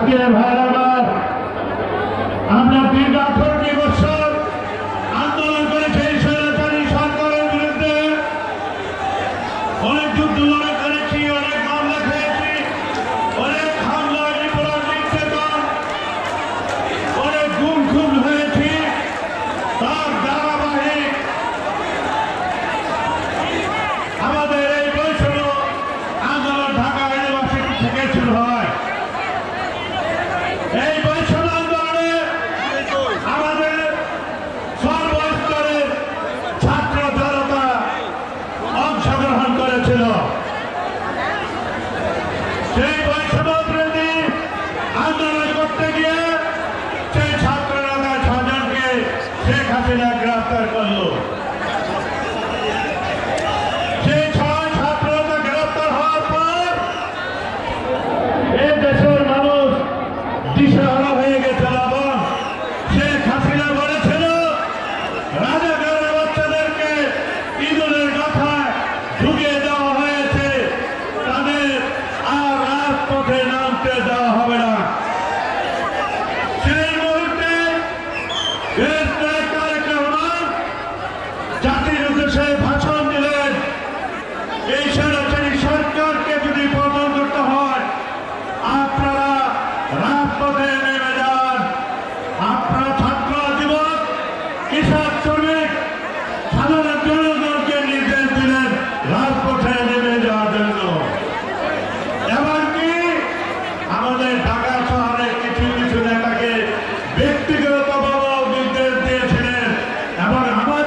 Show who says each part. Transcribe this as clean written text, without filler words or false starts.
Speaker 1: আজকে ভাইরাবার আমরা দীর্ঘ 18টি বছর আন্দোলন করেছি স্বৈরাচারী সরকারের বিরুদ্ধে। অনেক যুদ্ধ লড়াই করেছি, অনেক মামলা খেয়েছি, অনেক হামলা নিপীড়ন নির্যাতন, অনেক গুম খুন হয়েছি। তার ধারাবাহিক আমাদের এই বৈষম্য আন্দোলন ঢাকা ইউনিভার্সিটি থেকে শুরু হয়। এই বৈষম্য আন্দোলনে আমাদের সর্বস্তরের ছাত্র জনতা অংশগ্রহণ করেছিল। সেই বৈষম্য